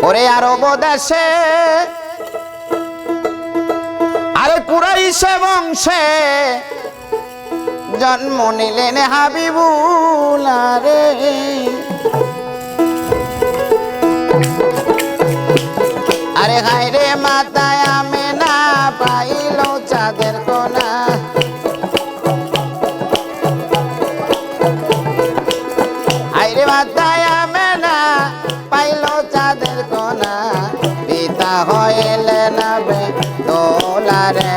ওরে আরব দেশে আরে কুরাইশে বংশে জন্ম নিলেন হাবিবুল্লাহ রে। আরে হায় রে মাতায় আমেনা পাইল চাঁদের কোনা। হায় রে মাতায় আমেনা পাইল চাঁদের কোনা। পিতা হইলেন বেদুলা রে।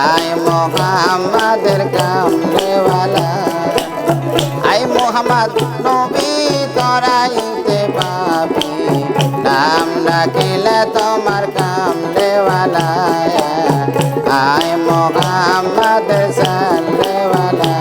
আয় মোহাম্মদের কামলেওয়ালা। আয় মোহাম্মদ নবী তরাইতে পাবি। নাম ডাকিলে তোমার কামলেওয়ালা। আয় মোহাম্মদ সাল্লেওয়ালা।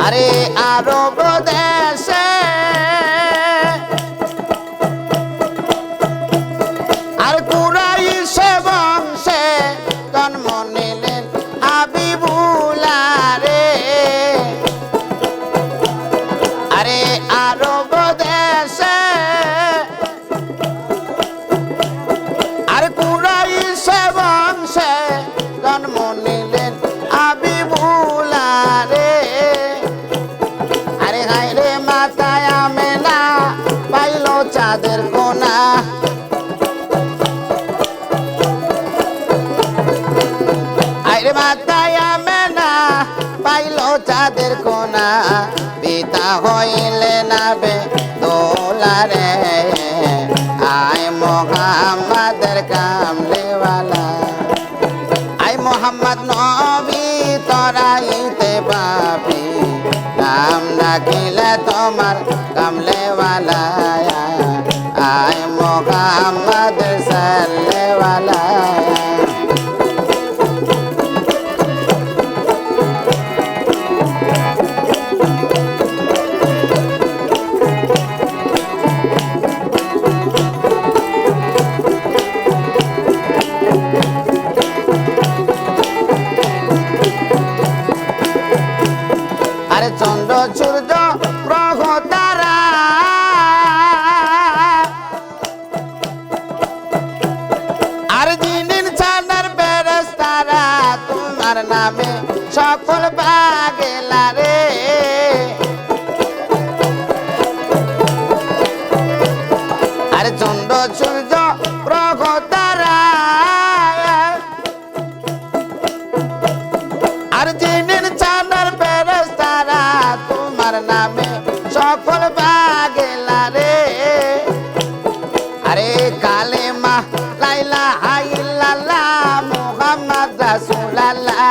আরে আরব দেশে আর কুরাইশে বংশে জন্ম নিলেন হাবিবুল্লাহ রে। আরে আরব দেশে আর কুরাইশে বংশে জন্ম নিলেন হাবিবুল্লাহ রে। মাতায় আমেনা পাইল চাঁদের কোনা। আরে মাতায় আমেনা পাইল চাঁদের কোনা। পিতা হইলেন বেদুলা রে। আয় মোহাম্মদের কামলেওয়ালা। আয় মোহাম্মদ নবী তরাইতে পাবি। নাম ডাকিলে তোমার কামলেওয়ালা। আয় মোহাম্মদ সাল্লেওয়ালা। আরে চন্দ্র সূর্য গ্রহ তারা আর জিনিন চাঁদের ফেরেশতারা তোমার নামে সকল পাগলা রে। আরে চন্দ্র সূর্য গ্রহ তারা আর জিনিন চাঁদের ফেরেশতারা তোমার নামে সকল পাগলা রে। আরে কালেমা লা ইলাহা ইল্লাল্লাহ মুহাম্মদ রাসূলুল্লাহ।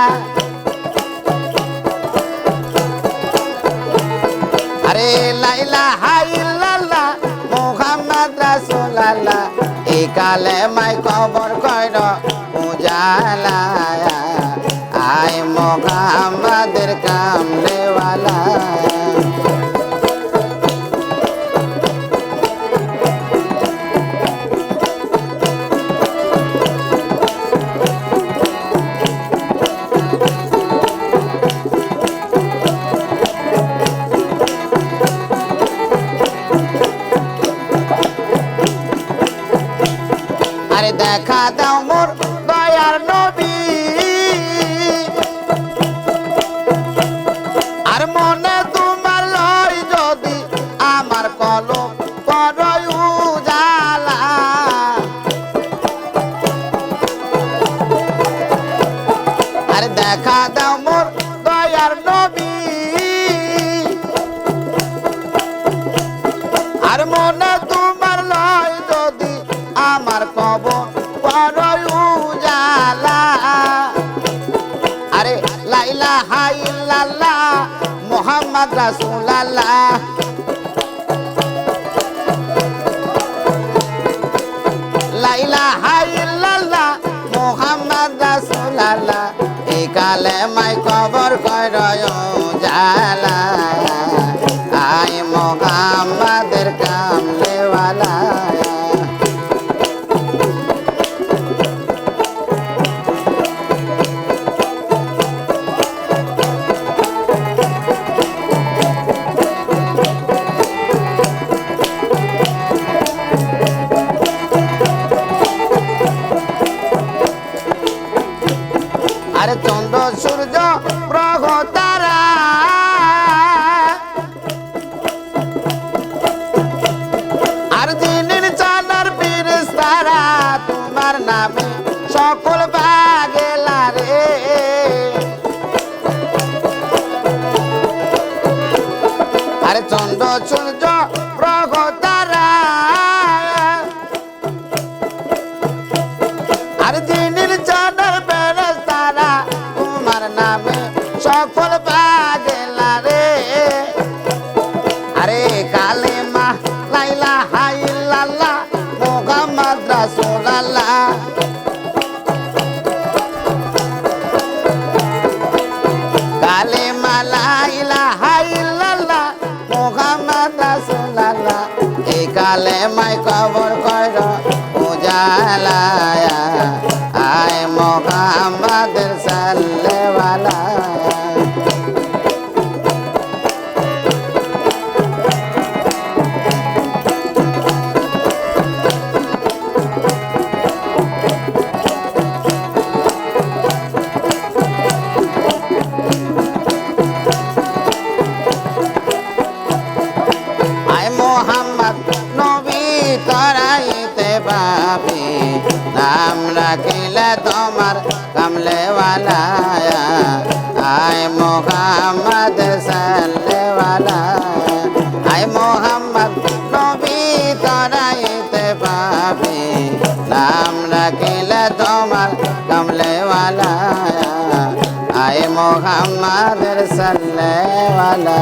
আরে লা ইলাহা ইল্লাল্লাহ মুহাম্মদ রাসূলুল্লাহ। এই কালেমায় কবর কইর উজালা। আয় মোহাম্মদের কামলেওয়ালা। আরে দেখা দাও মোর দয়ার নবী। আর মনে তোমার লয় যদি আমার কলম করই উজালা। আরে দেখা দাও মোর দয়ার নবী। আর মনে তোমার লয় যদি আমার কবর করই উজালা। আরে লা ইলাহা ইল্লাল্লাহ মুহাম্মদ রাসূলুল্লাহ। লা ইলাহা ইল্লাল্লাহ মুহাম্মদ রাসূলুল্লাহ। এই কালেমায় কবর কইর উজালা। কালেমা লা ইলাহা ইল্লাল্লাহ মুহাম্মদ রাসূলুল্লাহ এই কালেমায় কবর কর উজালা আয় মুহাম্মদ সাল্লাল্লাহু তরাইতে পাবি নাম রাখিলে তোমার কামলেওয়ালা আয় মোহাম্মদ সাল্লেওয়ালা আয় মোহাম্মদ নবী তরাইতে পাবি নাম রাখিলে তোমার কামলেওয়ালা আয় মোহাম্মদ সাল্লেওয়ালা